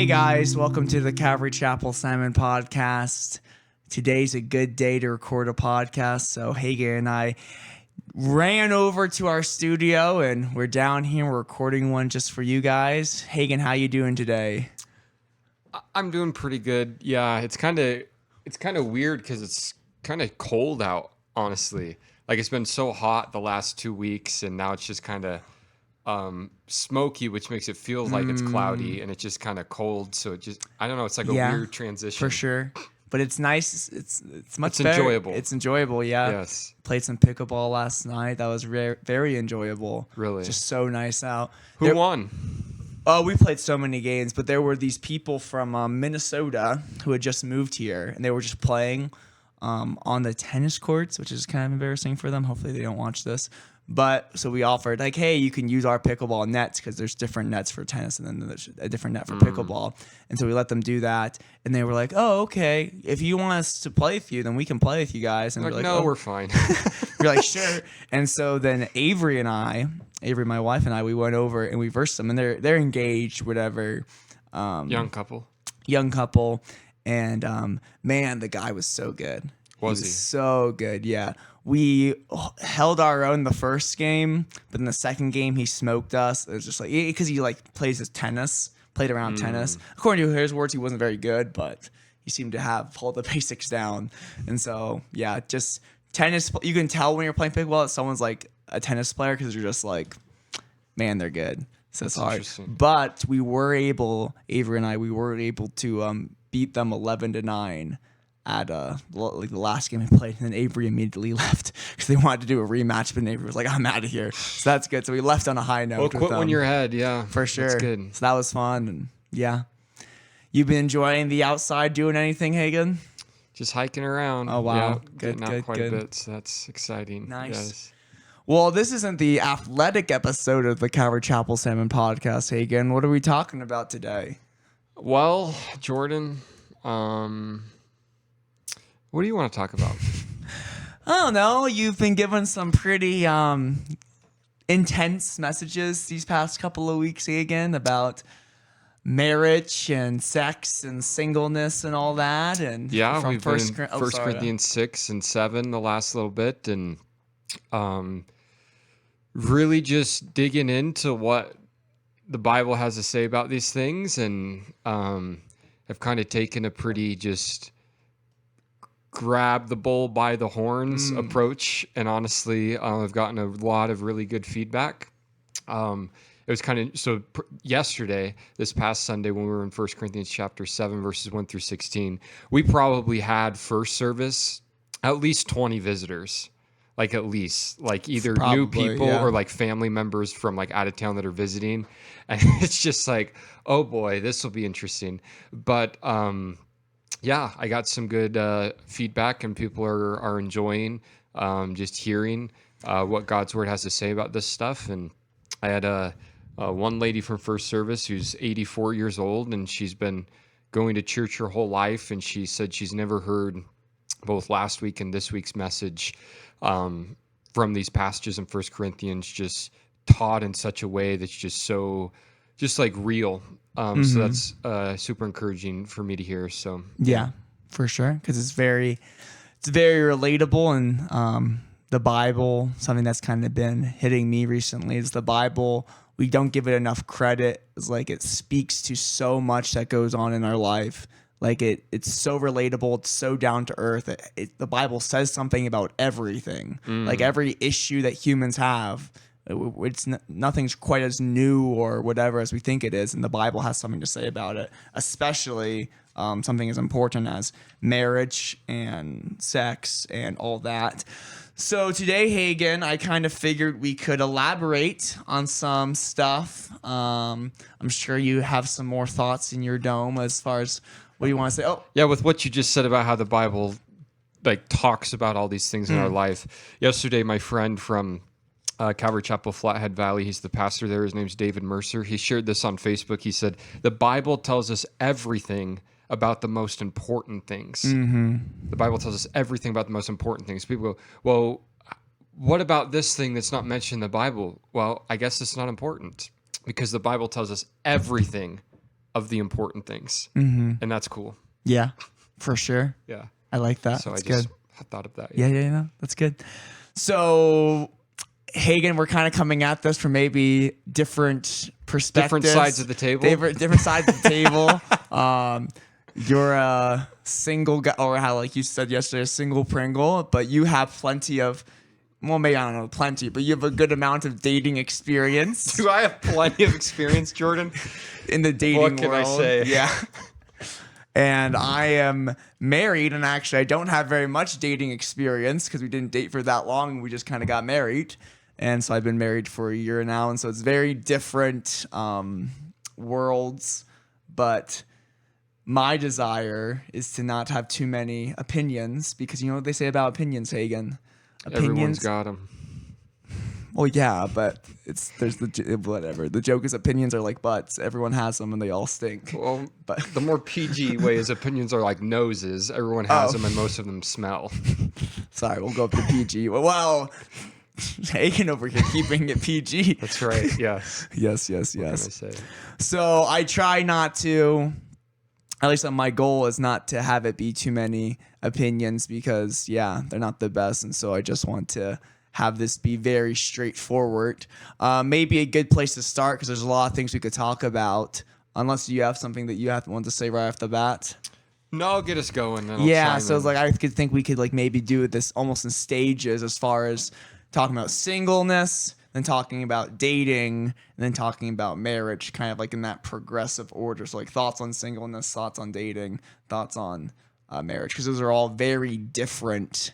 guys, welcome to the Calvary Chapel Salmon podcast. Today's a good day to record a podcast, so Hagen and I ran over to our studio and we're down here. We're recording one just for you guys. Hagen, how you doing today? I'm doing pretty good. Yeah, it's kind of weird because it's kind of cold out, honestly. Like, it's been so hot the last 2 weeks, and now it's just kind of smoky, which makes it feel like it's cloudy, and it's just kind of cold. So it just, I don't know, it's like a weird transition. For sure. But it's nice. It's much It's better. enjoyable. It's enjoyable, yeah. Yes. Played some pickleball last night. That was very enjoyable. Really? Just so nice out. Who won? Oh, we played so many games, but there were these people from Minnesota who had just moved here, and they were just playing on the tennis courts, which is kind of embarrassing for them. Hopefully they don't watch this. But so we offered, like, hey, you can use our pickleball nets because there's different nets for tennis and then there's a different net for pickleball. And so we let them do that. And they were like, oh, okay, if you want us to play with you, then we can play with you guys. And Like, we're like, no, oh. we're fine. We're like, sure. And so then Avery, my wife and I, we went over and we versed them. And they're engaged, whatever. Young couple. And man, the guy was so good. Was he? So good, yeah. We held our own the first game, but in the second game he smoked us. It was just like, because he like played around tennis. According to his words, he wasn't very good, but he seemed to have all the basics down. And so, yeah, just tennis. You can tell when you're playing pickleball that someone's like a tennis player because you're just like, man, they're good. So it's hard. But Avery and I, we were able to beat them 11-9. At like the last game we played, and then Avery immediately left because they wanted to do a rematch, but Avery was like, I'm out of here. So that's good. So we left on a high note. Well, quit when you're ahead, yeah. For sure. That's good. So that was fun, and yeah. You've been enjoying the outside, doing anything, Hagen? Just hiking around. Oh, wow. Yeah, Good. getting out quite a bit, so that's exciting. Nice. Yes. Well, this isn't the athletic episode of the Calvary Chapel Salmon podcast, Hagen. What are we talking about today? Well, Jordan, what do you want to talk about? I don't know. You've been given some pretty intense messages these past couple of weeks, Hagen, about marriage and sex and singleness and all that. And yeah, from we've been in 1 Corinthians 6 and 7 the last little bit, and really just digging into what the Bible has to say about these things, and have kind of taken a pretty just grab the bull by the horns approach, and honestly I've gotten a lot of really good feedback. It was kind of yesterday, this past Sunday, when we were in 1 Corinthians chapter 7 verses 1 through 16, we probably had first service at least 20 visitors, like at least like either new people or like family members from like out of town that are visiting, and it's just like, oh boy, this will be interesting. But yeah, I got some good feedback, and people are enjoying just hearing what God's word has to say about this stuff. And I had one lady from first service who's 84 years old, and she's been going to church her whole life, and she said she's never heard both last week and this week's message from these passages in 1 Corinthians just taught in such a way that's just like real. So that's super encouraging for me to hear. So yeah, for sure, because it's very relatable, and the Bible, something that's kind of been hitting me recently, is the Bible. We don't give it enough credit. It's like it speaks to so much that goes on in our life. Like it's so relatable. It's so down to earth. The Bible says something about everything. Like every issue that humans have. Nothing's quite as new or whatever as we think it is, and the Bible has something to say about it, especially something as important as marriage and sex and all that. So today, Hagen, I kind of figured we could elaborate on some stuff. I'm sure you have some more thoughts in your dome as far as what you want to say. Oh, yeah, with what you just said about how the Bible like talks about all these things in our life. Yesterday, my friend from Calvary Chapel, Flathead Valley, he's the pastor there. His name's David Mercer. He shared this on Facebook. He said, the Bible tells us everything about the most important things. The Bible tells us everything about the most important things. People go, well, what about this thing that's not mentioned in the Bible? Well, I guess it's not important because the Bible tells us everything of the important things. Mm-hmm. And that's cool. Yeah, for sure. Yeah. I like that. So That's I just good. thought of that. Yeah, that's good. So, Hagen, we're kind of coming at this from maybe different perspectives. Different sides of the table. Different sides of the table. You're a single guy, or how, like you said yesterday, a single Pringle, but you have plenty of, well, maybe I don't know, plenty, but you have a good amount of dating experience. Do I have plenty of experience, Jordan? In the dating What can world. I say? Yeah. And I am married, and actually I don't have very much dating experience because we didn't date for that long. We just kind of got married. And so I've been married for a year now. And so it's very different worlds. But my desire is to not have too many opinions, because you know what they say about opinions, Hagen? Everyone's got them. Well, yeah, but there's whatever. The joke is opinions are like butts. Everyone has them and they all stink. Well, But the more PG way is opinions are like noses. Everyone has them and most of them smell. sorry, we'll go up to PG. Well, Hagen over here keeping it PG. That's right. Yes. Yes. What can I say? So I try not to, at least my goal is not to have it be too many opinions, because, yeah, they're not the best. And so I just want to have this be very straightforward. Maybe a good place to start, because there's a lot of things we could talk about, unless you have something that you want to say right off the bat. No, get us going. Then I'll Yeah, chime so it's in. like I could think we could like maybe do this almost in stages, as far as talking about singleness, then talking about dating, and then talking about marriage, kind of like in that progressive order. So like thoughts on singleness, thoughts on dating, thoughts on marriage, because those are all very different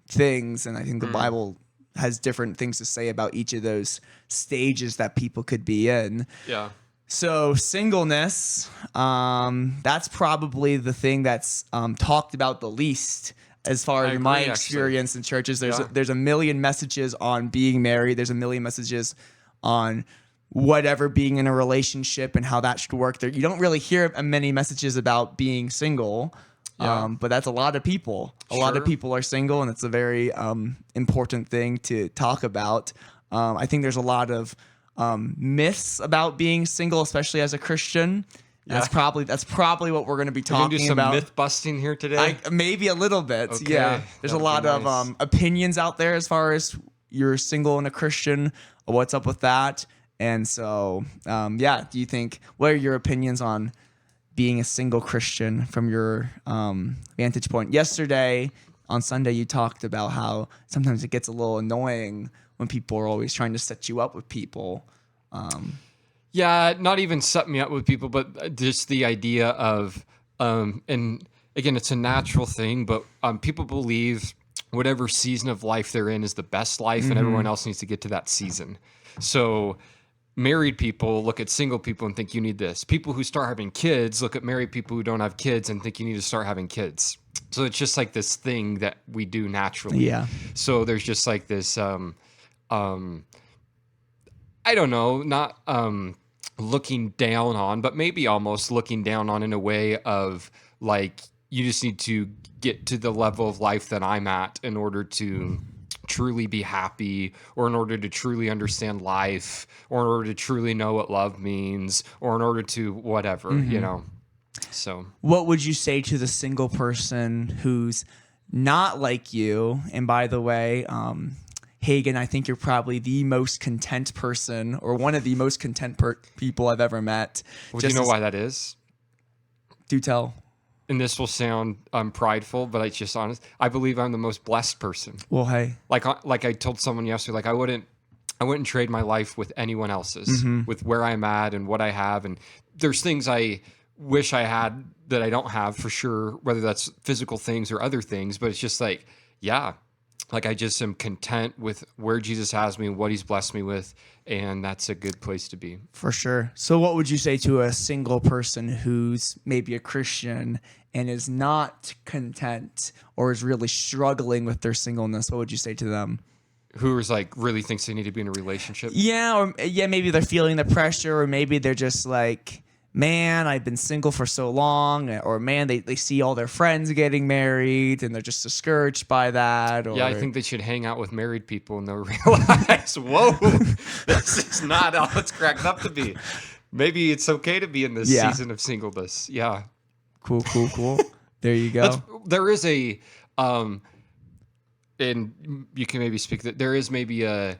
things, and I think the Bible has different things to say about each of those stages that people could be in. Yeah. So singleness, that's probably the thing that's talked about the least, as far as my experience in churches. There's a million messages on being married. There's a million messages on whatever being in a relationship and how that should work. There, you don't really hear many messages about being single. Yeah. But that's a lot of people. A lot of people are single, and it's a very important thing to talk about. I think there's a lot of myths about being single, especially as a Christian. Yeah. That's probably what we're going to be talking do some about. myth busting here today. Maybe a little bit. Okay, Yeah. There's a lot of opinions out there as far as you're single and a Christian. What's up with that? And so, do you think, what are your opinions on being a single Christian from your vantage point? Yesterday on Sunday, you talked about how sometimes it gets a little annoying when people are always trying to set you up with people. Yeah, not even set me up with people, but just the idea of, and again, it's a natural thing, but people believe whatever season of life they're in is the best life, and everyone else needs to get to that season. So married people look at single people and think you need this. People who start having kids look at married people who don't have kids and think you need to start having kids. So it's just like this thing that we do naturally. Yeah. So there's just like this, I don't know, not looking down on, but maybe almost looking down on, in a way of like, you just need to get to the level of life that I'm at in order to truly be happy, or in order to truly understand life, or in order to truly know what love means, or in order to whatever, you know. So what would you say to the single person who's not like you? And by the way, Hagen, I think you're probably the most content person, or one of the most content people I've ever met. Well, do you know why that is? Do tell. And this will sound prideful, but it's just honest. I believe I'm the most blessed person. Well, hey. Like I told someone yesterday, like I wouldn't trade my life with anyone else's, with where I'm at and what I have. And there's things I wish I had that I don't have, for sure, whether that's physical things or other things. But it's just like, yeah, like I just am content with where Jesus has me and what he's blessed me with. And that's a good place to be. For sure. So what would you say to a single person who's maybe a Christian and is not content, or is really struggling with their singleness? What would you say to them? Who is like really thinks they need to be in a relationship? Yeah, maybe they're feeling the pressure, or maybe they're just like, man, I've been single for so long, or man, they see all their friends getting married and they're just discouraged by that. Or... Yeah, I think they should hang out with married people and they'll realize, whoa, this is not all it's cracked up to be. maybe it's okay to be in this Yeah. season of singleness. Yeah. Cool. There you That's, go. there is a, and you can maybe speak that there is maybe a,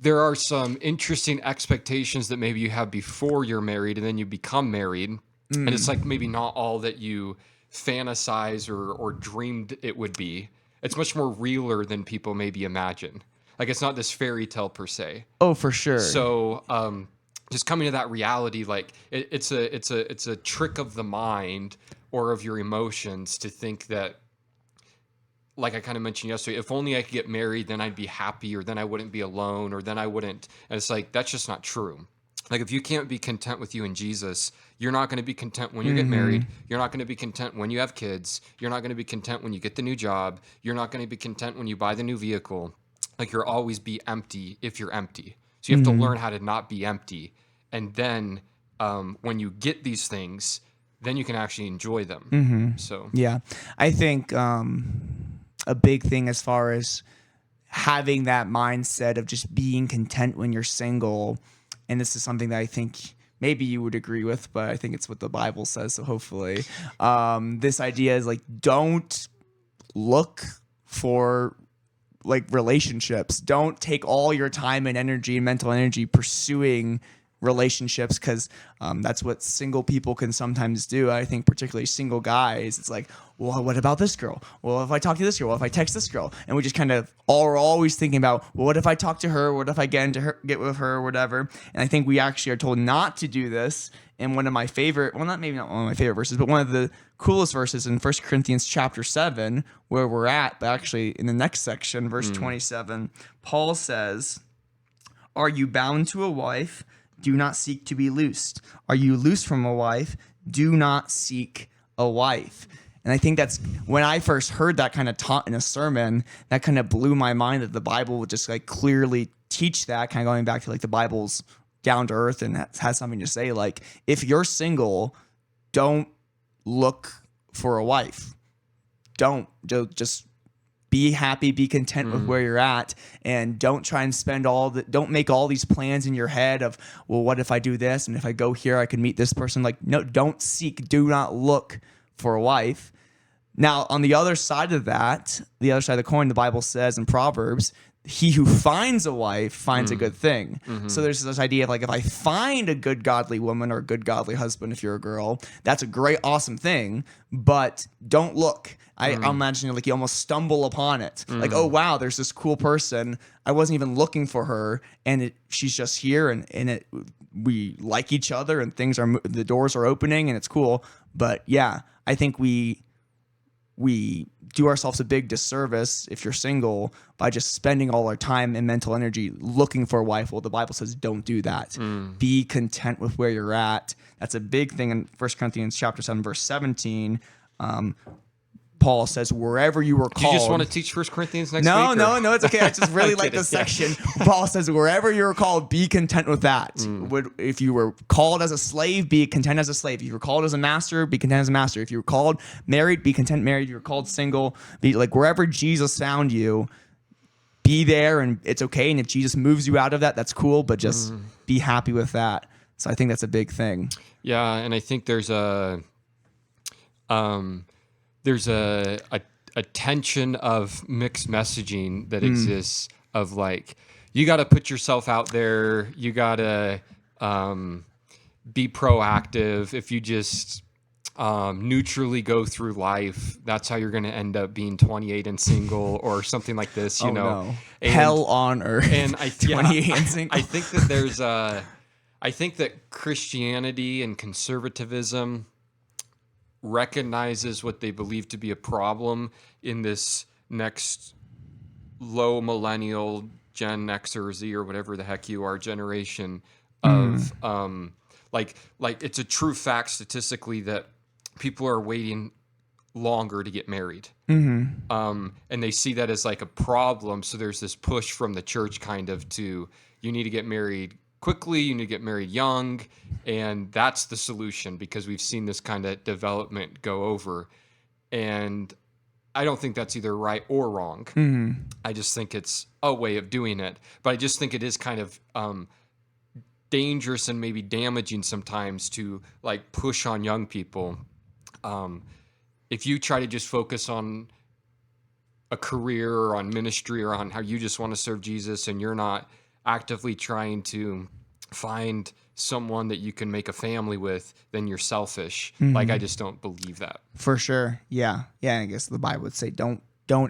there are some interesting expectations that maybe you have before you're married and then you become married. And it's like maybe not all that you fantasize or dreamed it would be. It's much more realer than people maybe imagine. Like it's not this fairy tale per se. Oh, for sure. So just coming to that reality, like it's a trick of the mind or of your emotions to think that, like I kind of mentioned yesterday, if only I could get married, then I'd be happy, or then I wouldn't be alone, or then I wouldn't. And it's like, that's just not true. Like if you can't be content with you and Jesus, you're not going to be content when you get married. You're not going to be content when you have kids. You're not going to be content when you get the new job. You're not going to be content when you buy the new vehicle. Like you'll always be empty if you're empty. So you have to learn how to not be empty. And then when you get these things, then you can actually enjoy them. So Yeah. I think a big thing as far as having that mindset of just being content when you're single, and this is something that I think maybe you would agree with, but I think it's what the Bible says, so hopefully. This idea is like, don't look for like relationships. Don't take all your time and energy and mental energy pursuing relationships, because that's what single people can sometimes do. I think particularly single guys, it's like, well, what about this girl? Well, if I talk to this girl, what if I text this girl? And we just kind of are always thinking about, well, what if I talk to her? What if I get with her or whatever? And I think we actually are told not to do this. And one of my favorite, well, maybe not one of my favorite verses, but one of the coolest verses in 1 Corinthians chapter 7, where we're at, but actually in the next section, verse 27, Paul says, "Are you bound to a wife? Do not seek to be loosed. Are you loosed from a wife? Do not seek a wife." And I think that's when I first heard that kind of taught in a sermon, that kind of blew my mind that the Bible would just like clearly teach that, kind of going back to like the Bible's down to earth and has something to say. Like, if you're single, don't look for a wife. Don't just be happy, be content with where you're at, and don't try and don't make all these plans in your head of, well, what if I do this? And if I go here, I could meet this person. Like, no, do not look for a wife. Now, on the other side of that, the other side of the coin, the Bible says in Proverbs, he who finds a wife finds a good thing. So there's this idea of like, if I find a good godly woman or a good godly husband, if you're a girl, that's a great, awesome thing, but don't look. I'm imagining like you almost stumble upon it. Like, oh, wow, there's this cool person. I wasn't even looking for her, and she's just here, and we like each other, and the doors are opening, and it's cool. But yeah, I think we do ourselves a big disservice if you're single by just spending all our time and mental energy looking for a wife. Well, the Bible says don't do that. Be content with where you're at. That's a big thing in 1 Corinthians chapter 7, verse 17. Paul says, wherever you were called. Do you just want to teach 1 Corinthians next week? No, it's okay. I just really like this section. Paul says, wherever you were called, be content with that. If you were called as a slave, be content as a slave. If you were called as a master, be content as a master. If you were called married, be content married. If you were called single, be like, wherever Jesus found you, be there, and it's okay. And if Jesus moves you out of that, that's cool, but just be happy with that. So I think that's a big thing. Yeah, and I think there's a tension of mixed messaging that exists of like, you got to put yourself out there. You got to be proactive. If you just neutrally go through life, that's how you're going to end up being 28 and single or something like this, you know. No. Hell on earth. And 28 and single. I think that I think that Christianity and conservatism recognizes what they believe to be a problem in this next low millennial Gen X or Z or whatever the heck you are generation of like it's a true fact statistically that people are waiting longer to get married. And they see that as like a problem. So there's this push from the church kind of to, you need to get married quickly, you need to get married young, and that's the solution because we've seen this kind of development go over. And I don't think that's either right or wrong. I just think it's a way of doing it. But I just think it is kind of dangerous and maybe damaging sometimes to like push on young people. If you try to just focus on a career or on ministry or on how you just want to serve Jesus, and you're not actively trying to find someone that you can make a family with, then you're selfish. Like, I just don't believe that. For sure. Yeah. Yeah. I guess the Bible would say don't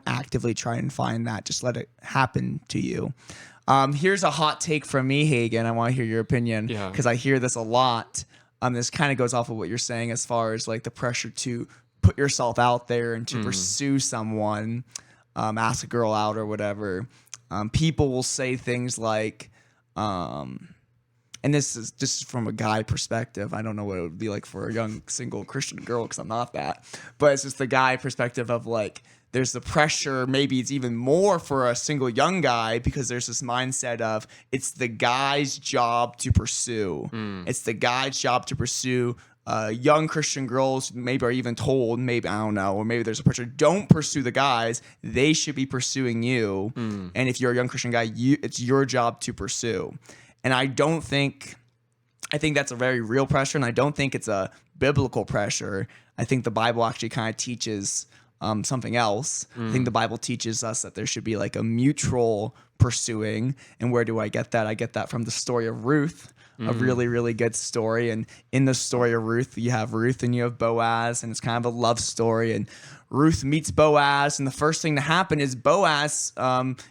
actively try and find that. Just let it happen to you. Here's a hot take from me, Hagen. I want to hear your opinion because I hear this a lot. This kind of goes off of what you're saying as far as like the pressure to put yourself out there and to pursue someone, ask a girl out or whatever. People will say things like, and this is just from a guy perspective. I don't know what it would be like for a young single Christian girl because I'm not that. But it's just the guy perspective of like, there's the pressure. Maybe it's even more for a single young guy because there's this mindset of it's the guy's job to pursue. It's the guy's job to pursue. Young Christian girls maybe are even told, maybe, I don't know, or maybe there's a pressure, don't pursue the guys. They should be pursuing you. And if you're a young Christian guy, it's your job to pursue. And I think that's a very real pressure, and I don't think it's a biblical pressure. I think the Bible actually kind of teaches something else. I think the Bible teaches us that there should be like a mutual pursuing. And where do I get that? I get that from the story of Ruth, a really, really good story. And in the story of Ruth, you have Ruth and you have Boaz, and it's kind of a love story. And Ruth meets Boaz, and the first thing to happen is Boaz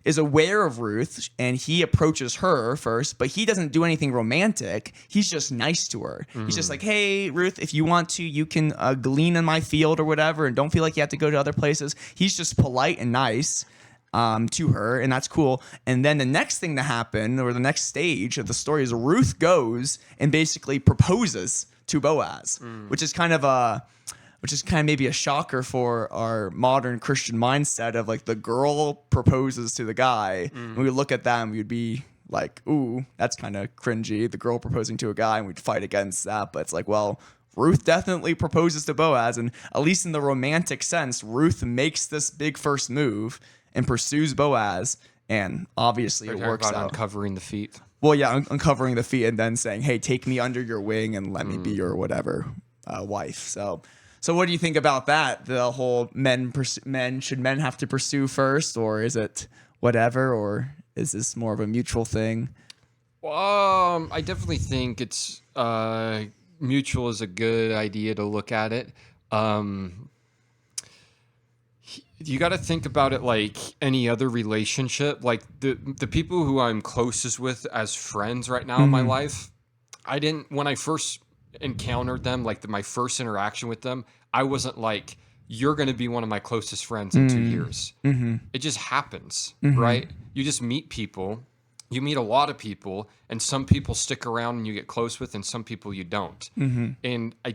is aware of Ruth, and he approaches her first, but he doesn't do anything romantic. He's just nice to her. He's just like, hey, Ruth, if you want to, you can glean in my field or whatever, and don't feel like you have to go to other places. He's just polite and nice to her, and that's cool. And then the next thing to happen, or the next stage of the story, is Ruth goes and basically proposes to Boaz, which is kind of maybe a shocker for our modern Christian mindset of like the girl proposes to the guy. And we would look at that and we'd be like, ooh, that's kind of cringy, the girl proposing to a guy, and we'd fight against that. But it's like, well, Ruth definitely proposes to Boaz, and at least in the romantic sense, Ruth makes this big first move and pursues Boaz, and obviously it works out. Uncovering the feet. Well, yeah, uncovering the feet and then saying, hey, take me under your wing and let me be your whatever wife. So what do you think about that? The whole should men have to pursue first, or is it whatever, or is this more of a mutual thing? I definitely think it's mutual is a good idea to look at it. You got to think about it like any other relationship. Like the people who I'm closest with as friends right now in my life, when I first encountered them, like my first interaction with them, I wasn't like, you're going to be one of my closest friends in 2 years. It just happens, right? You just meet people. You meet a lot of people, and some people stick around and you get close with, and some people you don't. And I'm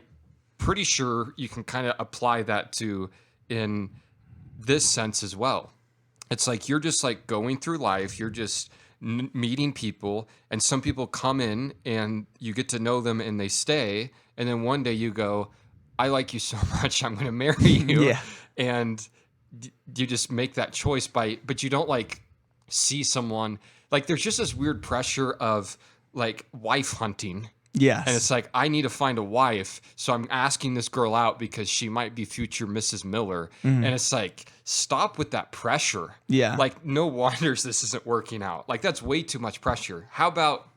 pretty sure you can kind of apply that to in this sense as well. It's like you're just like going through life. You're just meeting people, and some people come in and you get to know them and they stay. And then one day you go, I like you so much, I'm going to marry you. Yeah. And you just make that choice but you don't like see someone, like there's just this weird pressure of like wife hunting. Yes. And it's like, I need to find a wife, so I'm asking this girl out because she might be future Mrs. Miller. And it's like, stop with that pressure. Yeah. Like, no wonders this isn't working out. Like, that's way too much pressure. How about,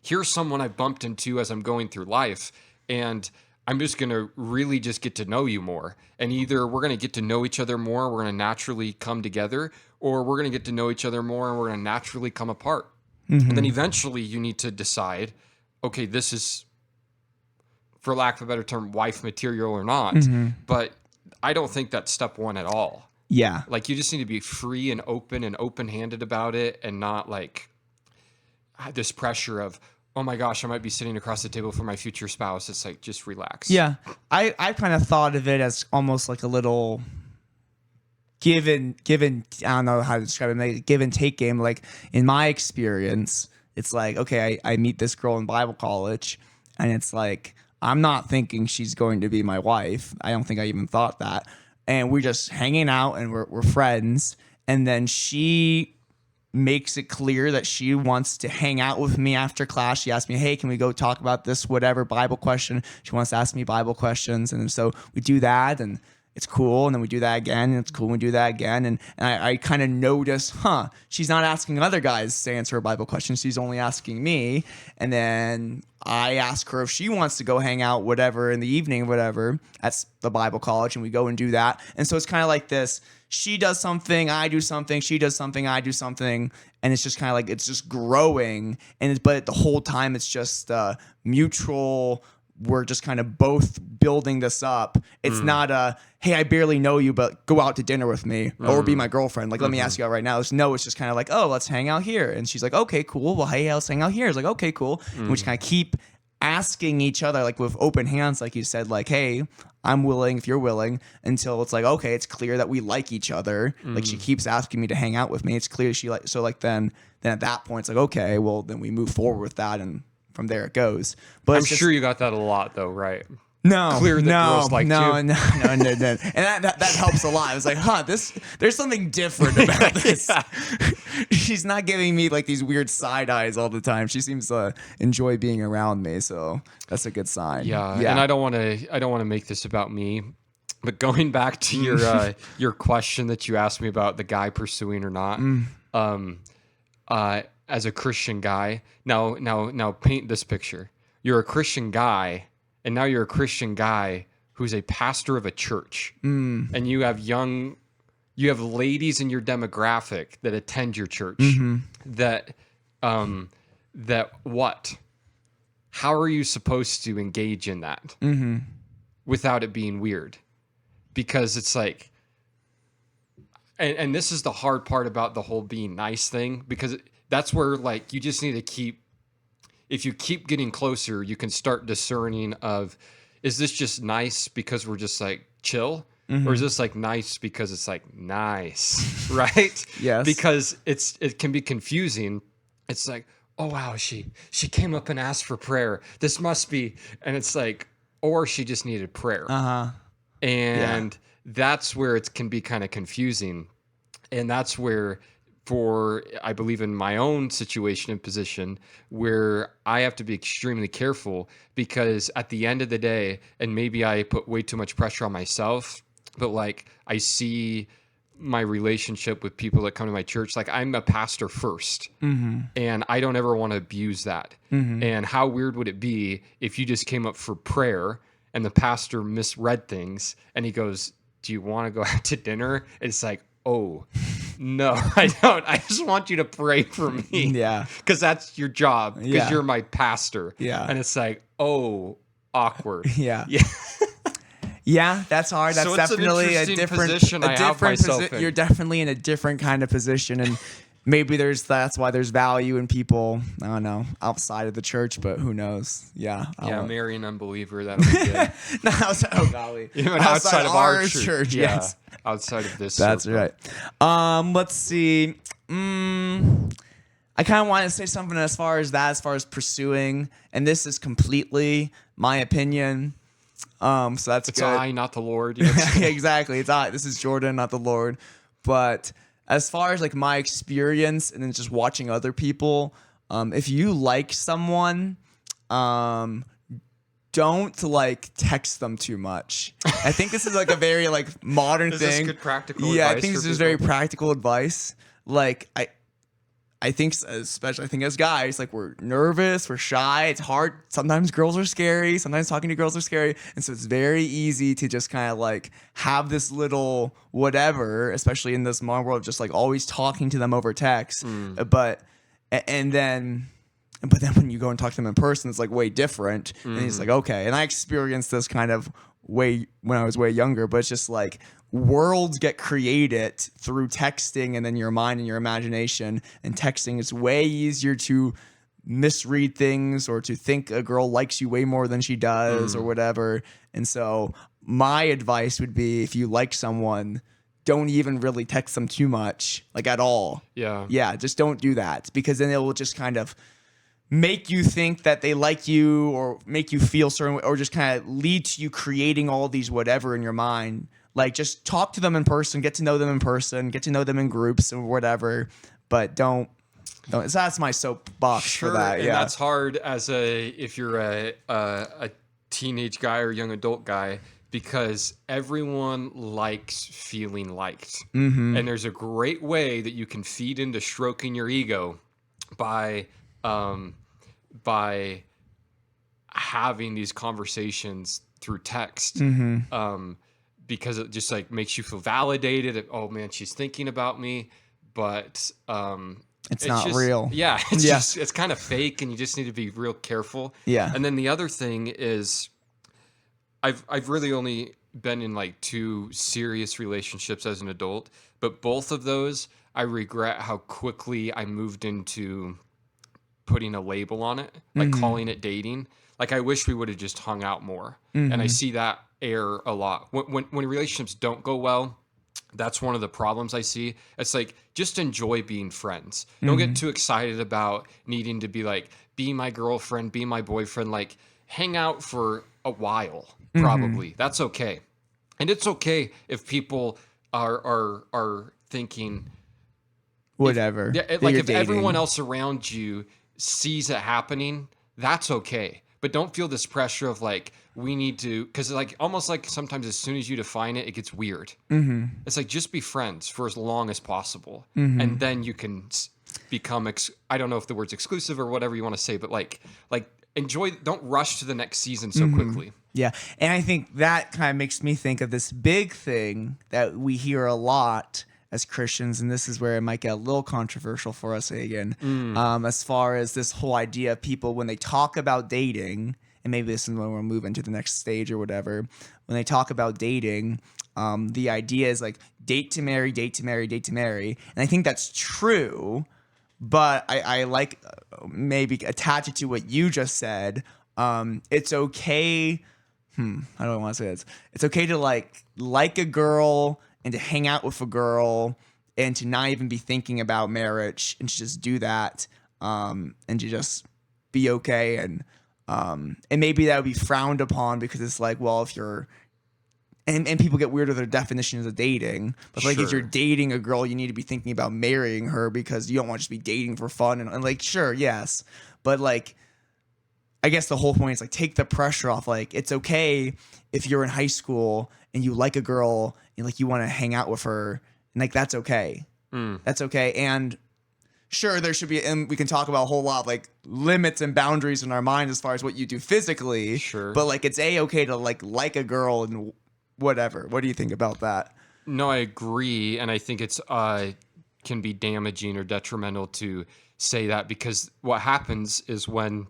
here's someone I bumped into as I'm going through life, and I'm just going to really just get to know you more. And either we're going to get to know each other more, we're going to naturally come together, or we're going to get to know each other more and we're going to naturally come apart. And then eventually you need to decide, okay, this is, for lack of a better term, wife material or not. But I don't think that's step one at all. Yeah. Like, you just need to be free and open-handed about it, and not like this pressure of, oh my gosh, I might be sitting across the table from my future spouse. It's like, just relax. Yeah. I kind of thought of it as almost like a little given, I don't know how to describe it, like give and take game. Like in my experience, it's like, okay, I meet this girl in Bible college, and it's like, I'm not thinking she's going to be my wife. I don't think I even thought that. And we're just hanging out and we're friends. And then she makes it clear that she wants to hang out with me after class. She asked me, hey, can we go talk about this, whatever, Bible question? She wants to ask me Bible questions. And so we do that, and it's cool. And then we do that again, and it's cool. And we do that again. And I kind of notice, she's not asking other guys to answer a Bible question. She's only asking me. And then I ask her if she wants to go hang out, whatever, in the evening, whatever, at the Bible college. And we go and do that. And so it's kind of like this. She does something, I do something, she does something, I do something, and it's just kind of like it's just growing. But the whole time it's just mutual. We're just kind of both building this up. It's not a, hey, I barely know you, but go out to dinner with me or be my girlfriend. Like, let me ask you out right now. It's just kind of like, oh, let's hang out here. And she's like, okay, cool. Well, hey, let's hang out here. It's like, okay, cool. And we just kind of keep asking each other, like with open hands, like you said, like, hey, I'm willing if you're willing, until it's like, okay, it's clear that we like each other. Like she keeps asking me to hang out with me. It's clear she like, so like then at that point it's like, okay, well then we move forward with that, and from there it goes. But I'm sure you got that a lot though, right? No, clear that girls like no, you. no, and that helps a lot. I was like, there's something different about this. She's not giving me like these weird side eyes all the time. She seems to enjoy being around me, so that's a good sign. Yeah. And I don't want to make this about me, but going back to your question that you asked me about the guy pursuing or not, as a Christian guy, now paint this picture. You're a Christian guy. And now you're a Christian guy who's a pastor of a church, and you have ladies in your demographic that attend your church. That what? How are you supposed to engage in that without it being weird? Because it's like, and this is the hard part about the whole being nice thing, because that's where like you just need to keep. If you keep getting closer, you can start discerning of, is this just nice because we're just like chill? Or is this like nice because it's like nice, right? Yes. Because it can be confusing. It's like, oh wow, she came up and asked for prayer. This must be, and it's like, or she just needed prayer. And that's where it can be kind of confusing. And that's where, I believe in my own situation and position, where I have to be extremely careful, because at the end of the day, and maybe I put way too much pressure on myself, but like I see my relationship with people that come to my church, like I'm a pastor first, and I don't ever want to abuse that. And how weird would it be if you just came up for prayer and the pastor misread things and he goes, do you want to go out to dinner? It's like, oh, no, I don't. I just want you to pray for me. Yeah. Because that's your job. Because you're my pastor. Yeah. And it's like, oh, awkward. Yeah. Yeah. Yeah, that's hard. That's So it's an definitely a interesting different position I have myself in. You're definitely in a different kind of position, and maybe that's why there's value in people, I don't know, outside of the church, but who knows? Yeah. Marry an unbeliever. That'll be good. No, golly. Even outside of our church. Yeah, yes. outside of this. That's circle. right. Let's see. I kind of want to say something as far as pursuing, and this is completely my opinion. So that's It's good. I, not the Lord. Exactly. It's I. This is Jordan, not the Lord. But as far as like my experience and then just watching other people, if you like someone, don't like text them too much. I think this is like a very like modern Is thing. this good practical Yeah, I advice think for this is people? very practical advice. Like I think, especially I think as guys, like we're nervous, we're shy. It's hard. Sometimes girls are scary. Sometimes talking to girls are scary. And so it's very easy to just kind of like have this little whatever, especially in this modern world, just like always talking to them over text. But then when you go and talk to them in person, it's like way different. And he's like, okay. And I experienced this kind of way when I was way younger, but it's just like worlds get created through texting and then your mind and your imagination. And texting is way easier to misread things or to think a girl likes you way more than she does or whatever. And so my advice would be, if you like someone, don't even really text them too much, like at all. Yeah, just don't do that, because then it will just kind of make you think that they like you or make you feel certain way, or just kind of lead to you creating all these whatever in your mind. Like, just talk to them in person, get to know them in person, get to know them in groups or whatever. but don't. So that's my soapbox for that. And Yeah. that's hard if you're a teenage guy or young adult guy, because everyone likes feeling liked. Mm-hmm. And there's a great way that you can feed into stroking your ego by having these conversations through text. Mm-hmm. Because it just like makes you feel validated. Oh man, she's thinking about me, but It's not just, real. Yeah, it's kind of fake, and you just need to be real careful. Yeah. And then the other thing is, I've really only been in like 2 serious relationships as an adult, but both of those I regret how quickly I moved into putting a label on it, like calling it dating. Like I wish we would have just hung out more. And I see that error a lot when relationships don't go well. That's one of the problems I see. It's like, just enjoy being friends. Don't get too excited about needing to be like, be my girlfriend, be my boyfriend. Like, hang out for a while, probably. That's okay. And it's okay if people are thinking Whatever. like if everyone else around you sees it happening, that's okay. But don't feel this pressure of like, we need to, because like almost like sometimes as soon as you define it, it gets weird. It's like, just be friends for as long as possible, and then you can become I don't know if the word's exclusive or whatever you want to say, but like enjoy. Don't rush to the next season so quickly. Yeah. And I think that kind of makes me think of this big thing that we hear a lot as Christians, and this is where it might get a little controversial for us, Hagen, as far as this whole idea of people when they talk about dating, and maybe this is when we'll move into the next stage or whatever, when they talk about dating, the idea is like date to marry, date to marry, date to marry. And I think that's true, but I like maybe attach it to what you just said. It's okay. How do I want to say this? It's okay to like a girl and to hang out with a girl and to not even be thinking about marriage and to just do that, and to just be okay. And maybe that would be frowned upon because it's like, well, if you're, and people get weird with their definitions of dating, but like if you're dating a girl, you need to be thinking about marrying her because you don't want to just be dating for fun. And like, sure, yes. But like, I guess the whole point is like, take the pressure off. Like, it's okay if you're in high school and you like a girl and like you want to hang out with her, and like that's okay. That's okay. And sure, there should be, and we can talk about a whole lot of like limits and boundaries in our mind as far as what you do physically. Sure. But like, it's okay to like a girl and whatever. What do you think about that? No, I agree, and I think it's can be damaging or detrimental to say that, because what happens is when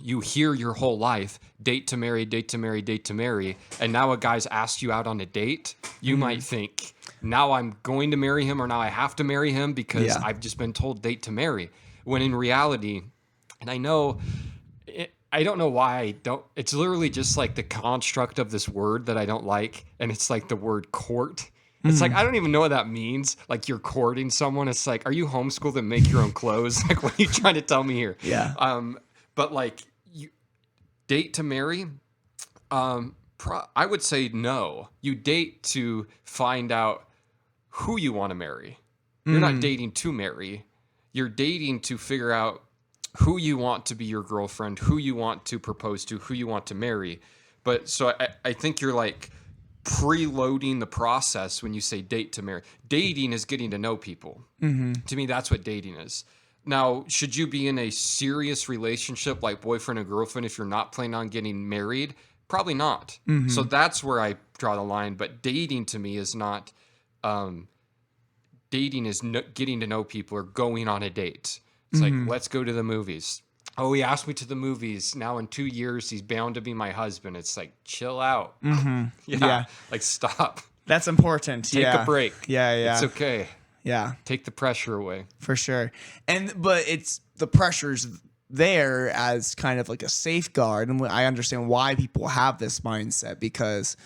you hear your whole life date to marry, date to marry, date to marry, and now a guy's asked you out on a date, you might think, now I'm going to marry him, or now I have to marry him because I've just been told date to marry. When in reality, and I know, I don't know why I don't, it's literally just like the construct of this word that I don't like, and it's like the word court. It's like, I don't even know what that means. Like, you're courting someone. It's like, are you homeschooled and make your own clothes? Like, what are you trying to tell me here? Yeah. But like, you date to marry, I would say no. You date to find out who you want to marry. You're not dating to marry. You're dating to figure out who you want to be your girlfriend, who you want to propose to, who you want to marry. But so I think you're like preloading the process when you say date to marry. Dating is getting to know people. To me, that's what dating is. Now, should you be in a serious relationship like boyfriend and girlfriend if you're not planning on getting married? Probably not. So that's where I draw the line. But dating to me is not, dating is getting to know people or going on a date. It's like, let's go to the movies. Oh, he asked me to the movies. Now in 2 years, he's bound to be my husband. It's like, chill out. Yeah. Like, stop. That's important. Take a break. Yeah. It's okay. Yeah. Take the pressure away. For sure. But it's the pressure's there as kind of like a safeguard. And I understand why people have this mindset, because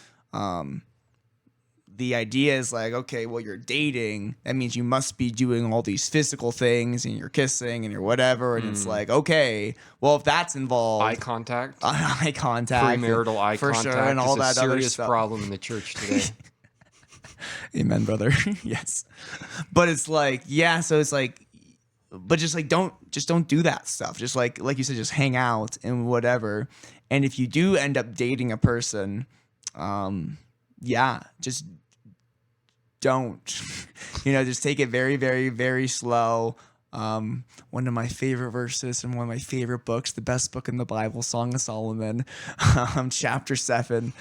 the idea is like, okay, well, you're dating. That means you must be doing all these physical things and you're kissing and you're whatever. And it's like, okay, well, if that's involved. Eye contact. Premarital eye for contact sure, and all is that a other serious stuff. problem in the church today. Amen, brother. Yes. But it's like, yeah, so it's like but just like don't do that stuff. Just like you said, just hang out and whatever. And if you do end up dating a person, just don't, just take it very, very, very slow. One of my favorite verses from one of my favorite books, the best book in the Bible, Song of Solomon, chapter 7.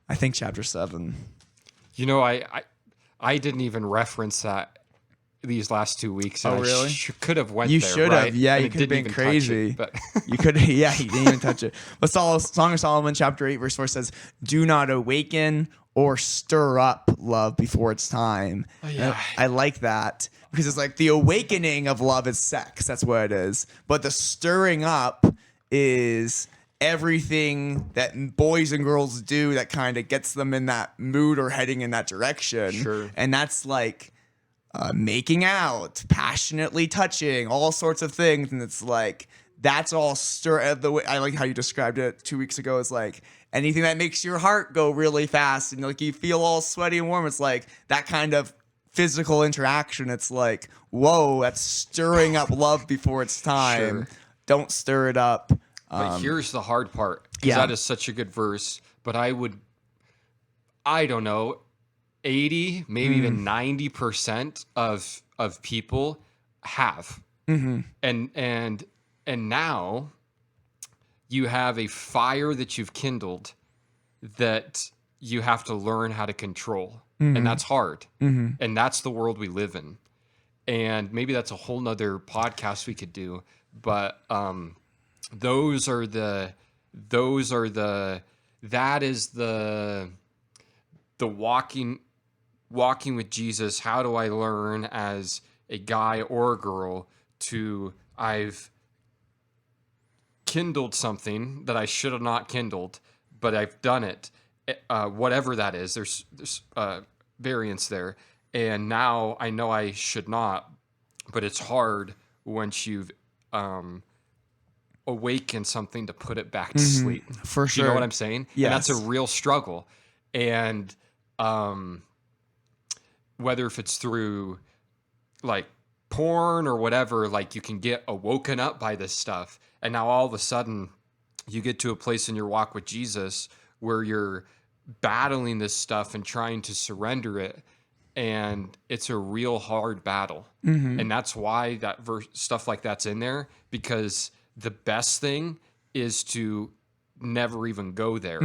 I think chapter 7. I didn't even reference that these last 2 weeks. Oh, And really? I could have went You there. should right? have. Yeah, And you it could have didn't been even touch crazy. it, but You could, yeah, he didn't even touch it. But Song of Solomon, chapter 8, verse 4 says, "Do not awaken or stir up love before its time." Oh, yeah. I like that because it's like the awakening of love is sex. That's what it is. But the stirring up is everything that boys and girls do that kind of gets them in that mood or heading in that direction. Sure. And that's like making out, passionately touching, all sorts of things. And it's like, that's all the way I like how you described it 2 weeks ago. Is like anything that makes your heart go really fast and like you feel all sweaty and warm. It's like that kind of physical interaction. It's like, whoa, that's stirring up love before it's time. Sure. Don't stir it up. But here's the hard part, because that is such a good verse. But I don't know, 80, maybe even 90% of people have, and now you have a fire that you've kindled that you have to learn how to control, and that's hard, and that's the world we live in, and maybe that's a whole nother podcast we could do, but that is the walking with Jesus. How do I learn as a guy or a girl I've kindled something that I should have not kindled, but I've done it, whatever that is. There's variance there, and now I know I should not, but it's hard once you've awaken something to put it back to sleep. For sure. You know what I'm saying? Yes. And that's a real struggle. And whether if it's through like porn or whatever, like you can get awoken up by this stuff. And now all of a sudden you get to a place in your walk with Jesus where you're battling this stuff and trying to surrender it. And it's a real hard battle. And that's why that stuff like that's in there, because the best thing is to never even go there.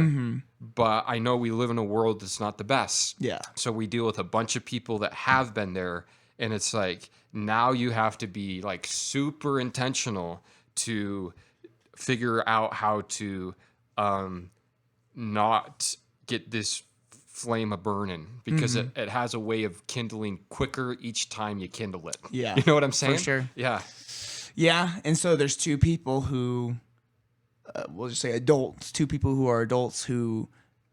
But I know we live in a world that's not the best. Yeah. So we deal with a bunch of people that have been there. And it's like, now you have to be like super intentional to figure out how to not get this flame a burning, because it has a way of kindling quicker each time you kindle it. Yeah. You know what I'm saying? For sure. Yeah. Yeah, and so there's two people who, we'll just say adults, two people who are adults who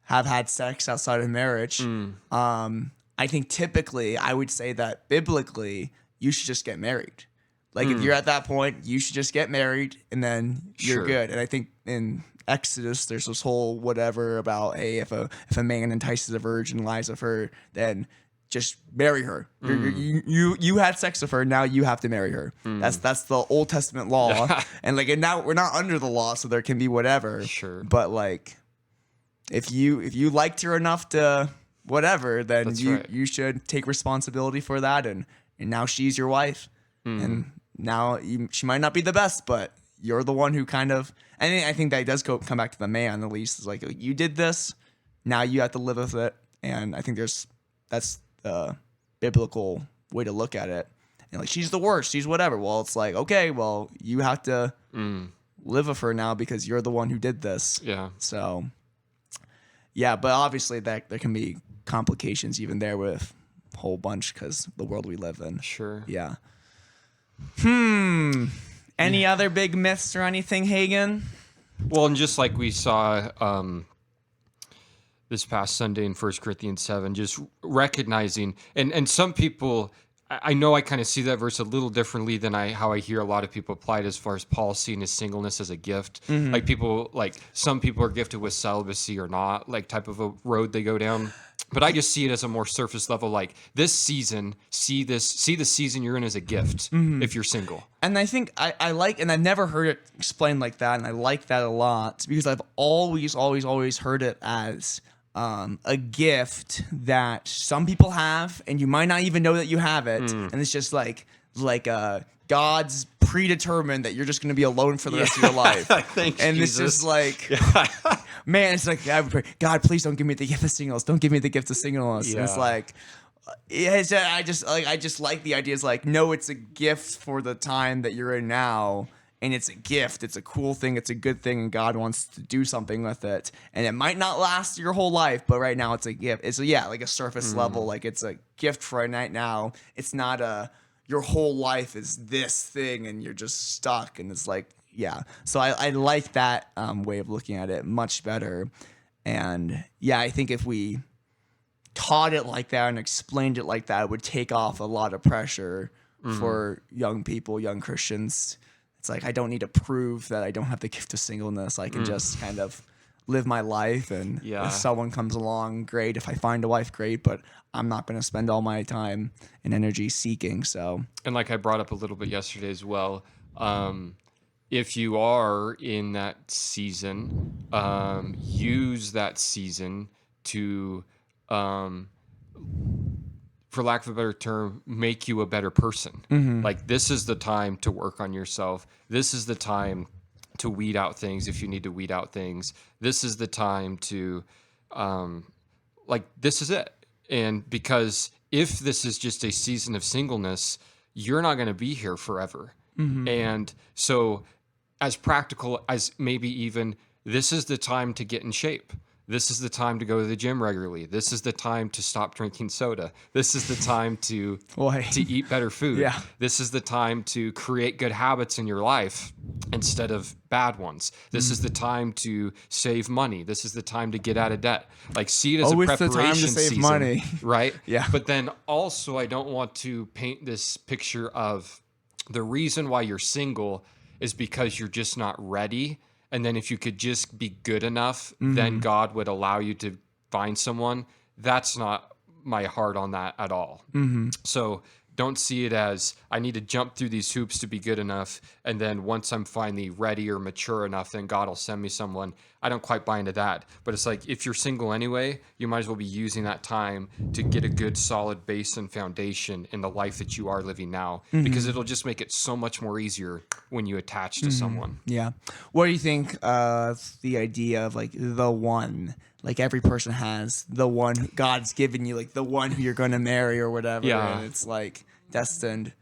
have had sex outside of marriage. I think typically I would say that biblically you should just get married. Like if you're at that point, you should just get married and then you're good. And I think in Exodus there's this whole whatever about, hey, if a man entices a virgin, lies with her, then just marry her. You had sex with her. Now you have to marry her. That's the Old Testament law. And now we're not under the law, so there can be whatever. Sure. But like, if you liked her enough to whatever, then you should take responsibility for that. And now she's your wife. And now she might not be the best, but you're the one who kind of. And I think that does come back to the man at least. It's like, you did this. Now you have to live with it. And I think that's the biblical way to look at it. And like, she's the worst, she's whatever. Well, it's like, okay, well, you have to live with her now because you're the one who did this. Yeah. So, yeah, but obviously that there can be complications even there with a whole bunch because the world we live in. Sure. Yeah. Any other big myths or anything, Hagen? Well, and just like we saw this past Sunday in 1 Corinthians 7, just recognizing, and some people I know I kind of see that verse a little differently than how I hear a lot of people apply it, as far as Paul seeing his singleness as a gift. Like some people are gifted with celibacy or not, like type of a road they go down. But I just see it as a more surface level, like this season, see the season you're in as a gift if you're single. And I think I like, and I've never heard it explained like that, and I like that a lot because I've always heard it as a gift that some people have, and you might not even know that you have it, and it's just like God's predetermined that you're just going to be alone for the rest of your life. Thanks, and Jesus. it's just like, man, it's like I would pray, God, please don't give me the gift of singleness. Don't give me the gift of singleness. Yeah. And it's like, I just like the idea. It's like, no, it's a gift for the time that you're in now. And it's a gift. It's a cool thing. It's a good thing. And God wants to do something with it. And it might not last your whole life, but right now it's a gift. It's like a surface level. Like it's a gift for right now. It's not your whole life is this thing and you're just stuck. And it's like, yeah. So I like that way of looking at it much better. And yeah, I think if we taught it like that and explained it like that, it would take off a lot of pressure for young people, young Christians. It's like, I don't need to prove that I don't have the gift of singleness. I can just kind of live my life. And if someone comes along, great. If I find a wife, great. But I'm not going to spend all my time and energy seeking. So, and like I brought up a little bit yesterday as well, if you are in that season, use that season to, for lack of a better term, make you a better person. Like this is the time to work on yourself. This is the time to weed out things if you need to weed out things. This is the time to, this is it. And because if this is just a season of singleness, you're not going to be here forever. And so as practical as maybe even this is the time to get in shape. This is the time to go to the gym regularly. This is the time to stop drinking soda. This is the time to eat better food. Yeah. This is the time to create good habits in your life instead of bad ones. This is the time to save money. This is the time to get out of debt. Like see it as a preparation the time to save season, money. right? Yeah. But then also I don't want to paint this picture of the reason why you're single is because you're just not ready. And then if you could just be good enough, then God would allow you to find someone. That's not my heart on that at all. So don't see it as I need to jump through these hoops to be good enough. And then once I'm finally ready or mature enough, then God will send me someone. I don't quite buy into that. But it's like if you're single anyway, you might as well be using that time to get a good solid base and foundation in the life that you are living now. Because it'll just make it so much more easier when you attach to someone. Yeah. What do you think of the idea of like the one? Like every person has the one God's given you, like the one who you're going to marry or whatever. Yeah. And it's like destined.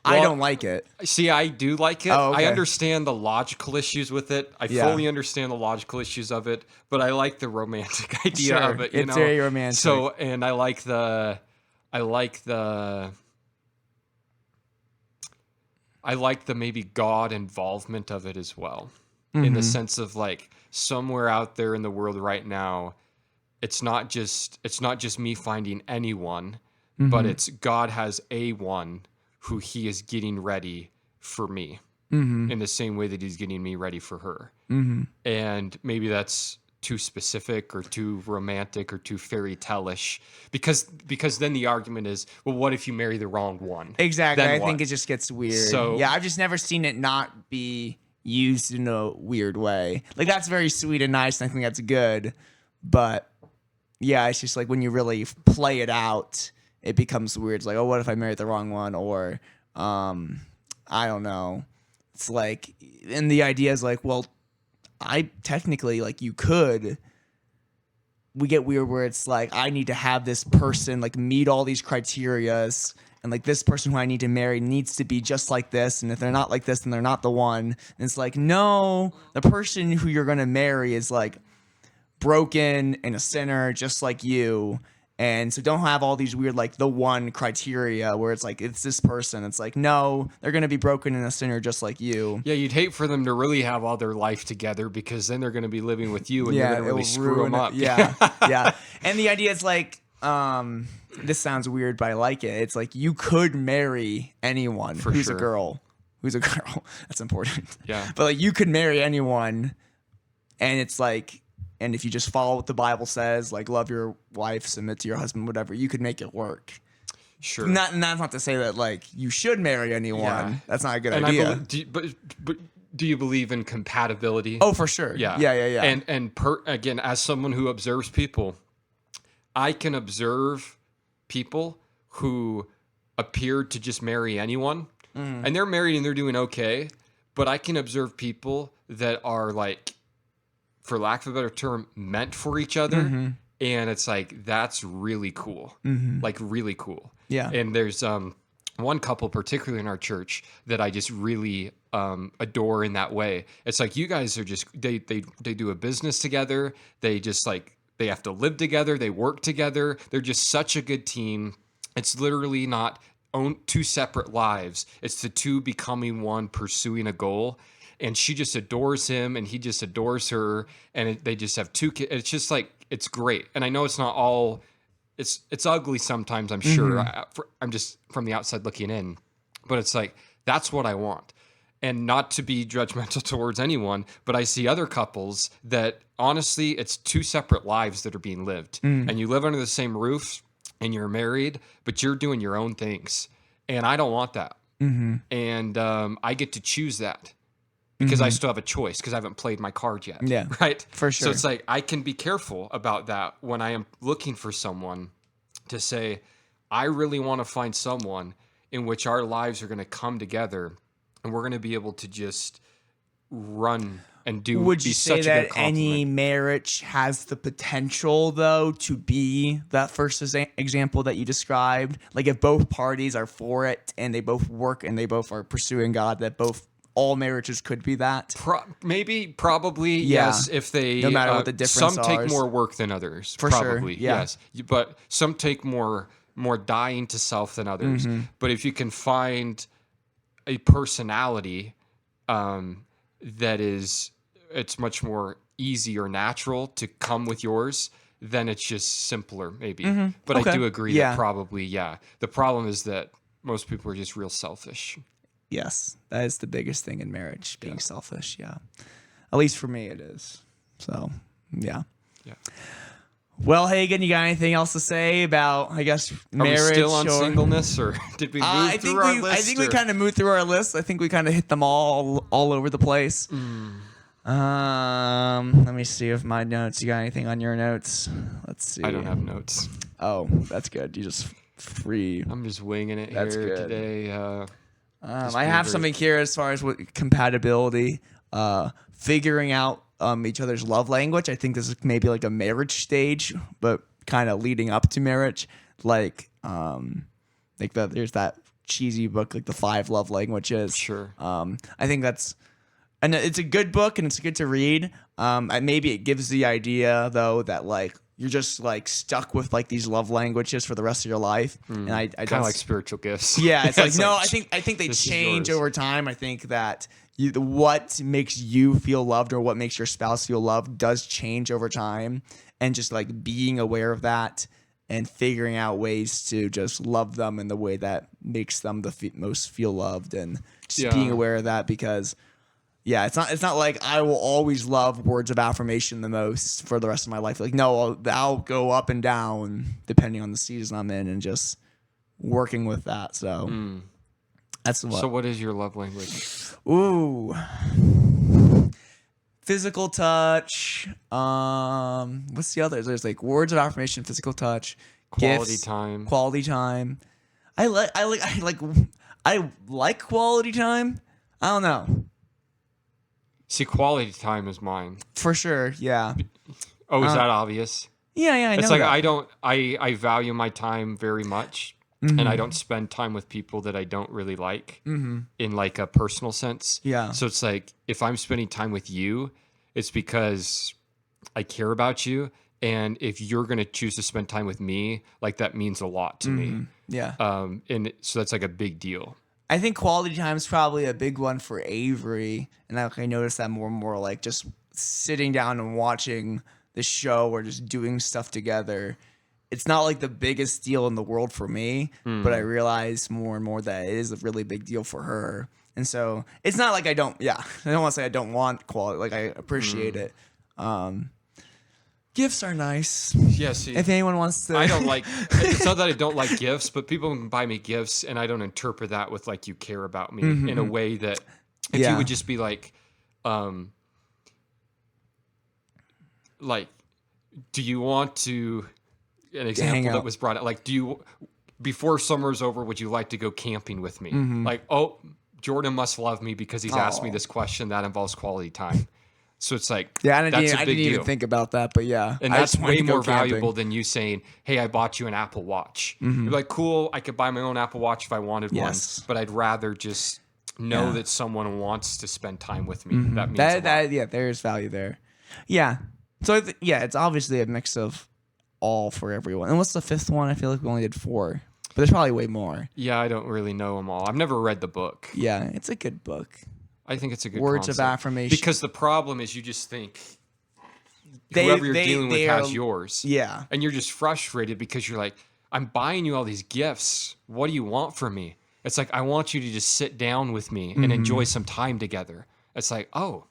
Well, I don't like it. See, I do like it. Oh, okay. I understand the logical issues with it. I fully understand the logical issues of it, but I like the romantic idea of it. It's very romantic. So, and I like the maybe God involvement of it as well. In the sense of like somewhere out there in the world right now, it's not just me finding anyone, but it's God has a one who he is getting ready for me in the same way that he's getting me ready for her. And maybe that's too specific or too romantic or too fairy tale-ish because then the argument is, well, what if you marry the wrong one? Exactly. Then I what? think it just gets weird. So, yeah, I've just never seen it not be used in a weird way. Like that's very sweet and nice, and I think that's good. But yeah, it's just like when you really play it out, it becomes weird. It's like, oh, what if I married the wrong one? Or I don't know. It's like, and the idea is like, well, I technically like you could. We get weird where it's like I need to have this person like meet all these criterias. And like this person who I need to marry needs to be just like this. And if they're not like this, then they're not the one. And it's like, no, the person who you're going to marry is like broken and a sinner just like you. And so don't have all these weird, like the one criteria where it's like, it's this person. It's like, no, they're going to be broken and a sinner just like you. Yeah, you'd hate for them to really have all their life together because then they're going to be living with you and you're going to really screw them up. Yeah, yeah. And the idea is like, this sounds weird, but I like it. It's like you could marry anyone who's sure. a girl. Who's a girl. That's important. Yeah. But like you could marry anyone, and it's like, and if you just follow what the Bible says, like love your wife, submit to your husband, whatever, you could make it work. Sure. Not to say that like you should marry anyone. Yeah. That's not a good And idea. but do you believe in compatibility? Oh, for sure. Yeah. Yeah. And again, as someone who observes people, I can observe people who appeared to just marry anyone, and they're married and they're doing okay. But I can observe people that are like, for lack of a better term, meant for each other. And it's like, that's really cool. Like really cool. Yeah. And there's one couple, particularly in our church, that I just really adore in that way. It's like, you guys are just, they do a business together. They just like, they have to live together. They work together. They're just such a good team. It's literally not two separate lives. It's the two becoming one, pursuing a goal. And she just adores him and he just adores her. And they just have two kids. It's just like, it's great. And I know it's not all, it's ugly sometimes, I'm sure. I'm just from the outside looking in. But it's like, that's what I want. And not to be judgmental towards anyone, but I see other couples that honestly, it's two separate lives that are being lived. And you live under the same roof and you're married, but you're doing your own things. And I don't want that. And I get to choose that because I still have a choice because I haven't played my card yet. Yeah, right? for sure. So it's like I can be careful about that when I am looking for someone to say, I really want to find someone in which our lives are going to come together and we're going to be able to just run and do. Would you say that any marriage has the potential, though, to be that first example that you described? Like if both parties are for it and they both work and they both are pursuing God, that all marriages could be that? Probably, yes. If they, no matter what the difference some take more work than others. For probably, sure, yeah. Yes. But some take more dying to self than others. But if you can find a personality that is, it's much more easy or natural to come with yours, then it's just simpler maybe. But okay. I do agree that probably, yeah. The problem is that most people are just real selfish. Yes, that is the biggest thing in marriage, being selfish, yeah. At least for me it is. So, yeah. Yeah. Well, Hagen, you got anything else to say about, I guess, marriage? Are we still on singleness, or did we move through our list? I think we kind of moved through our list. I think we kind of hit them all over the place. Let me see if my notes. You got anything on your notes? Let's see. I don't have notes. Oh, that's good. You just free. I'm just winging it That's here good. Today. I have something here as far as what compatibility, figuring out each other's love language. I think this is maybe like a marriage stage, but kind of leading up to marriage. Like there's that cheesy book, like the 5 love languages. Sure. I think and it's a good book and it's good to read. Maybe it gives the idea though that like you're just like stuck with like these love languages for the rest of your life. And I kind of like spiritual gifts. Yeah, it's like no, I think they change over time. I think that what makes you feel loved or what makes your spouse feel loved does change over time, and just like being aware of that and figuring out ways to just love them in the way that makes them the most feel loved, and just being aware of that because. Yeah, it's not like I will always love words of affirmation the most for the rest of my life. Like, no, I'll go up and down depending on the season I'm in and just working with that. So that's what. So what is your love language? Ooh. Physical touch. What's the others? There's like words of affirmation, physical touch, Quality gifts, time. Quality time. I like quality time. I don't know. See, quality time is mine. For sure, yeah. Oh, is that obvious? Yeah, I know. It's like that. I value my time very much, and I don't spend time with people that I don't really like in like a personal sense. Yeah. So it's like if I'm spending time with you, it's because I care about you, and if you're going to choose to spend time with me, like that means a lot to me. Yeah. And so that's like a big deal. I think quality time is probably a big one for Avery, and I noticed that more and more, like just sitting down and watching the show or just doing stuff together it's not like the biggest deal in the world for me, but I realize more and more that it is a really big deal for her. And so it's not like I don't want to say I don't want quality. Like, I appreciate it. Gifts are nice. Yeah, see, If anyone wants to. I don't like, it's not that I don't like gifts, but people can buy me gifts and I don't interpret that with like you care about me in a way that if you would just be like, do you want to, an example that was brought up, like, before summer's over, would you like to go camping with me? Like, oh, Jordan must love me because he's asked me this question that involves quality time. So it's like, I that's a didn't big even deal. think about that, but yeah. And I that's just wanted way to go more camping. valuable than you saying, hey, I bought you an Apple Watch. You're like, cool, I could buy my own Apple Watch if I wanted one, but I'd rather just know that someone wants to spend time with me. That means a lot. Yeah, there's value there. Yeah. So it's obviously a mix of all for everyone. And what's the fifth one? I feel like we only did 4, but there's probably way more. Yeah, I don't really know them all. I've never read the book. Yeah, it's a good book. I think it's a good Words concept. of affirmation. Because the problem is you just think whoever you're dealing with has yours. Yeah. And you're just frustrated because you're like, I'm buying you all these gifts. What do you want from me? It's like, I want you to just sit down with me and enjoy some time together. It's like, oh,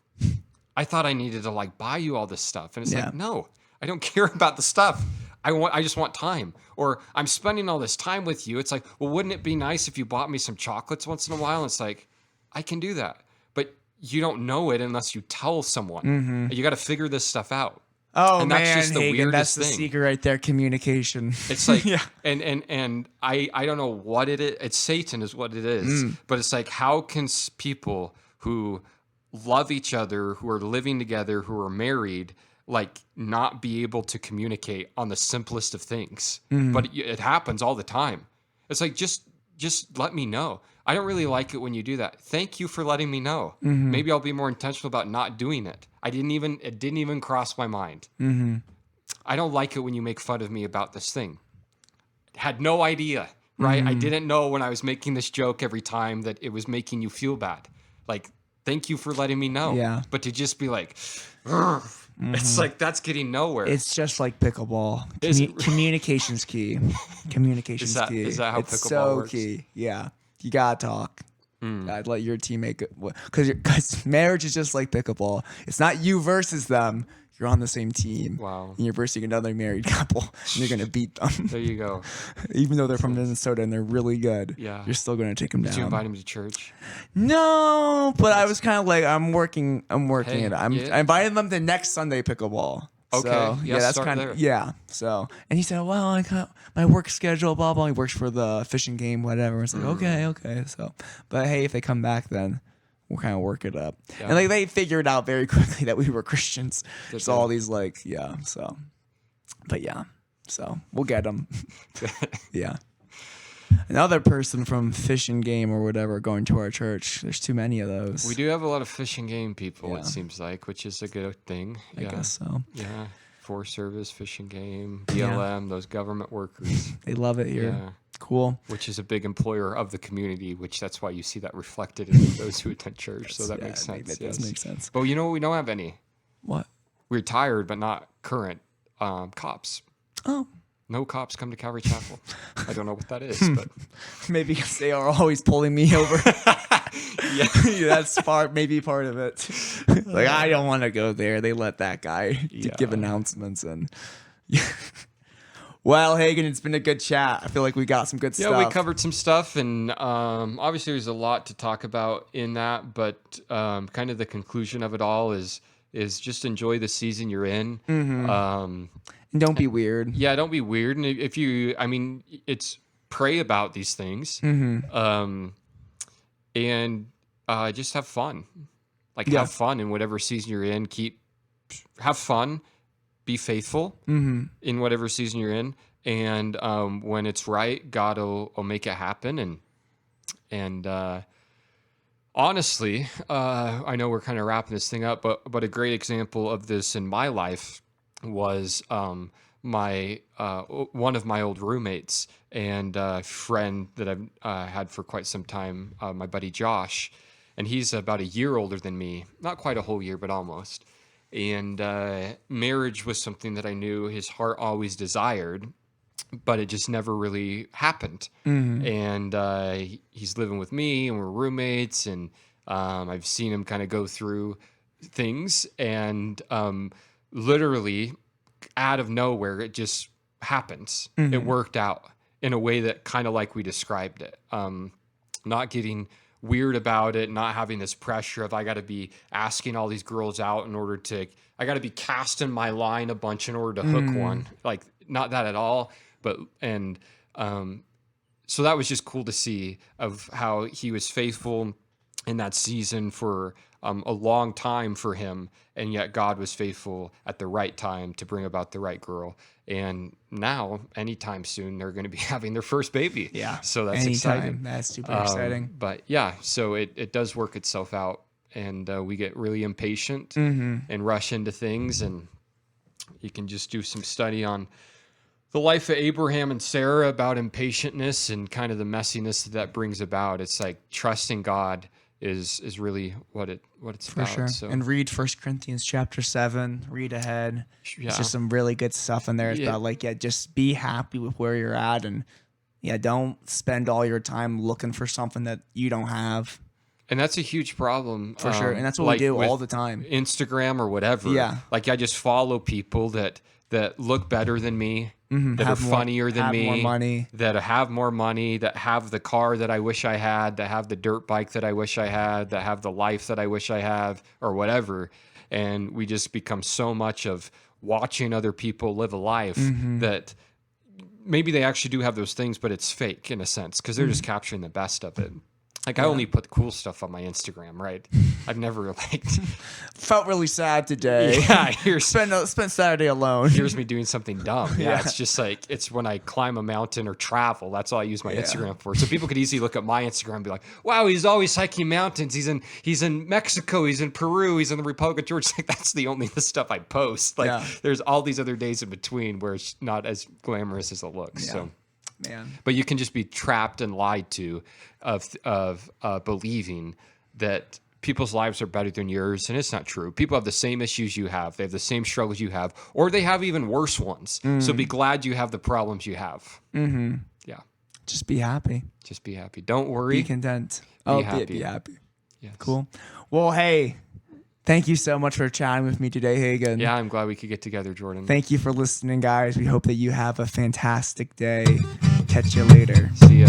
I thought I needed to like buy you all this stuff. And it's like, no, I don't care about the stuff. I just want time. Or I'm spending all this time with you. It's like, well, wouldn't it be nice if you bought me some chocolates once in a while? And it's like, I can do that. But you don't know it unless you tell someone. You got to figure this stuff out. Oh, and man, that's just the Hagen, weirdest that's the thing. secret right there, communication. It's like, and I don't know what it is. It's Satan is what it is. But it's like, how can people who love each other, who are living together, who are married, like not be able to communicate on the simplest of things? But it happens all the time. It's like, just let me know. I don't really like it when you do that. Thank you for letting me know. Maybe I'll be more intentional about not doing it. It didn't even cross my mind. I don't like it when you make fun of me about this thing. Had no idea, right? I didn't know when I was making this joke every time that it was making you feel bad. Like, thank you for letting me know. Yeah. But to just be like, it's like, that's getting nowhere. It's just like pickleball. Communication's key. Communication's key. Is that how it's pickleball so works? key. Yeah. You gotta talk. I'd let your teammate because marriage is just like pickleball. It's not you versus them. You're on the same team. Wow. And you're versing another married couple, and you're gonna beat them. There you go. Even though they're from Minnesota and they're really good. Yeah. You're still gonna take them down. Did you invite him to church? No, but I was kind of like, I'm working Hey, it. I yeah. invited them to next Sunday pickleball. Okay, So, yeah, that's start kind there. of So, and he said, well, I got my work schedule, blah blah. He works for the fishing game, whatever. It's like, okay. So, but hey, if they come back, then we'll kind of work it up. Yeah. And like they figured out very quickly that we were Christians. Good So all these so, but so we'll get them. Yeah. Another person from Fish and Game or whatever going to our church. There's too many of those. We do have a lot of fish and game people, Yeah. it seems like, which is a good thing. I guess so. Yeah. Forest Service, Fish and Game, BLM, those government workers. They love it here. Yeah. Cool. Which is a big employer of the community, which that's why you see that reflected in those who attend church. So that makes sense. That does make sense. But you know what? We don't have any What? retired but not current cops. Oh. No cops come to Calvary Chapel. I don't know what that is, but Maybe because they are always pulling me over. yeah. That's maybe part of it. Like, I don't want to go there. They let that guy give announcements and. Well, Hagen, it's been a good chat. I feel like we got some good stuff. Yeah, we covered some stuff, and obviously there's a lot to talk about in that, but kind of the conclusion of it all is just enjoy the season you're in. And don't be weird. Yeah, don't be weird. And if you, it's pray about these things, and just have fun. Like have fun in whatever season you're in. Have fun, be faithful in whatever season you're in, and when it's right, God will make it happen. And honestly, I know we're kind of wrapping this thing up, but a great example of this in my life was my one of my old roommates and friend that I've had for quite some time, my buddy Josh, and he's about a year older than me, not quite a whole year, but almost. And marriage was something that I knew his heart always desired, but it just never really happened. And he's living with me, and we're roommates, and I've seen him kind of go through things, and literally out of nowhere, it just happens. It worked out in a way that kind of like we described it. Not getting weird about it, not having this pressure of I got to be asking all these girls out in order to, I got to be casting my line a bunch in order to hook one. Like, not that at all. But, and so that was just cool to see of how he was faithful in that season for a long time for him. And yet God was faithful at the right time to bring about the right girl. And now, anytime soon, they're going to be having their first baby. Yeah. So that's Anytime. exciting. That's super exciting. But yeah, so it does work itself out. And we get really impatient and rush into things. And you can just do some study on the life of Abraham and Sarah about impatientness and kind of the messiness that brings about. It's like trusting God is really what it's For about. sure. So, And read 1 Corinthians chapter 7. Read ahead. yeah. It's just some really good stuff in there. It's Yeah. about like, just be happy with where you're at, and don't spend all your time looking for something that you don't have. And that's a huge problem. For sure. And that's what like we do with all the time. Instagram or whatever. Yeah. Like I just follow people that look better than me, that Have are more- funnier than have me, more money. that have more money, that have the car that I wish I had, that have the dirt bike that I wish I had, that have the life that I wish I have, or whatever. And we just become so much of watching other people live a life that maybe they actually do have those things, but it's fake in a sense because they're just capturing the best of it. Like I only put cool stuff on my Instagram, right? I've never Felt really sad today. yeah, Spent Saturday alone. here's me doing something dumb. Yeah, Yeah. it's just like it's when I climb a mountain or travel. That's all I use my Instagram for. So people could easily look at my Instagram and be like, "Wow, he's always hiking mountains. He's in Mexico. He's in Peru. He's in the Republic of Georgia." Like that's the stuff I post. Like there's all these other days in between where it's not as glamorous as it looks. Yeah. So. Man. But you can just be trapped and lied to of believing that people's lives are better than yours, and it's not true. People have the same issues you have. They have the same struggles you have, or they have even worse ones. So be glad you have the problems you have. Yeah. Just be happy. Just be happy. Don't worry. Be content. happy. Be happy. Yes. Cool. Well, hey, thank you so much for chatting with me today, Hagen. Yeah, I'm glad we could get together, Jordan. Thank you for listening, guys. We hope that you have a fantastic day. Catch you later. See ya.